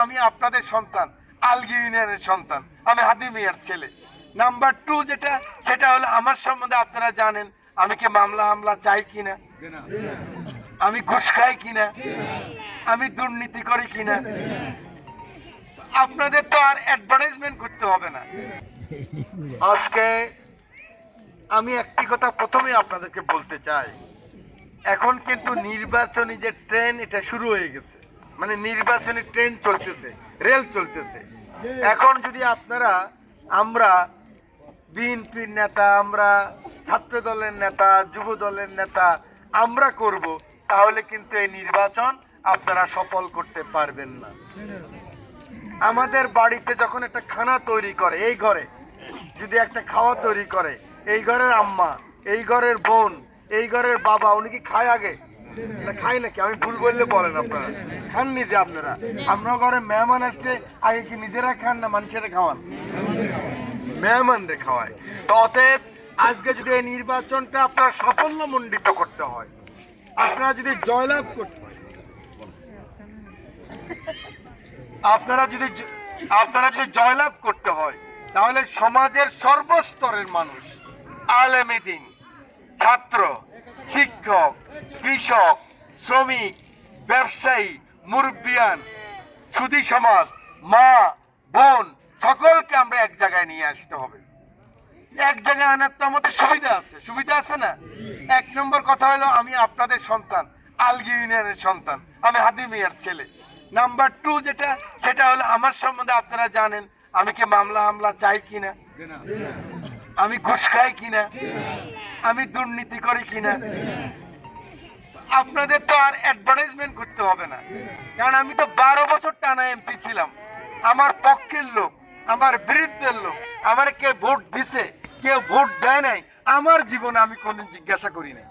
আমি আপনাদের সন্তান, আলগি ইউনিয়নের সন্তান, আমি হাদি মিয়ার ছেলে। নাম্বার 2 যেটা, সেটা হলো আমার সম্বন্ধে আপনারা জানেন আমি কি মামলা হামলা চাই কিনা, আমি ঘুষ খাই কিনা, আমি দুর্নীতি করি কিনা। আপনাদের তো আর অ্যাডভার্টাইজমেন্ট করতে হবে না। আজকে আমি একটি কথা প্রথমে আপনাদেরকে বলতে চাই, এখন কিন্তু নির্বাচনী যে ট্রেন এটা শুরু হয়ে গেছে, মানে নির্বাচনী ট্রেন চলতেছে, রেল চলতেছে। এখন যদি আপনারা, আমরা বিএনপির নেতা, আমরা ছাত্র দলের নেতা, যুব দলের নেতা আমরা করব, তাহলে কিন্তু এই নির্বাচন আপনারা সফল করতে পারবেন না। আমাদের বাড়িতে যখন একটা খানা তৈরি করে, এই ঘরে যদি একটা খাওয়া তৈরি করে, এই ঘরের আম্মা, এই ঘরের বোন, এই ঘরের বাবা, উনি কি খায় আগে না খাই নাকি? আমি ভুল বললে বলেন, আপনারা খান নিজে। আপনারা আমরা ঘরে মেহমান আসলে আগে কি নিজেরা খান না মানুষেরা খাওয়ান? মেহমানরে খাওয়ায়। তো অতএব আজকে যদি এই নির্বাচনটা আপনারা সাফল্যমণ্ডিত করতে হয়, আপনারা যদি জয়লাভ করতে হয়, আপনারা যদি জয়লাভ করতে হয়, তাহলে সমাজের সর্বস্তরের মানুষ, আলেম দ্বীন, ছাত্র, শিক্ষক, কৃষক, শ্রমিক, ব্যবসায়ী, মুরব্বিয়ান, সুধী সমাজ, মা বোন, সকলকে আমরা এক জায়গায় নিয়ে আসতে হবে। এক জায়গায় আনার তো আমাদের সুবিধা আছে না? 1 নম্বর কথা হলো আমি আপনাদের সন্তান, আলগি ইউনিয়নের সন্তান, আমি হাদি মিয়ার ছেলে। নাম্বার 2 যেটা, সেটা হলো আমার সম্বন্ধে আপনারা জানেন আমি কি মামলা হামলা চাই কিনা, আমি ঘুষ খাই কিনা, আমি দুর্নীতি করি কিনা। আপনাদের তো আর অ্যাডভার্টাইজমেন্ট করতে হবে না, কারণ আমি তো 12 বছর টানা এমপি ছিলাম। আমার পক্ষের লোক, আমার বিরুদ্ধের লোক, আমার কে ভোট দিছে, কেউ ভোট দেয় নাই, আমার জীবনে আমি কোনদিন জিজ্ঞাসা করি নাই।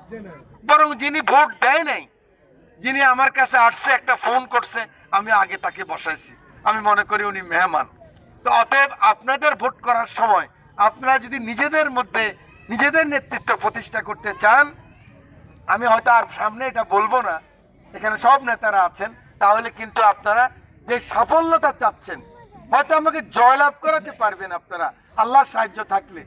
বরং যিনি ভোট দেয় নাই, যিনি আমার কাছে আসছে, একটা ফোন করছে, আমি আগে তাকে বসাইছি, আমি মনে করি উনি মেহমান। তো অতএব আপনাদের ভোট করার সময় আপনারা যদি নিজেদের মধ্যে নিজেদের নেতৃত্ব প্রতিষ্ঠা করতে চান, আমি হয়তো আর সামনে এটা বলবো না, এখানে সব নেতারা আছেন, তাহলে কিন্তু আপনারা যে সাফল্যতা চাচ্ছেন হয়তো আমাকে জয়লাভ করাতে পারবেন আপনারা, আল্লাহর সাহায্য থাকলে।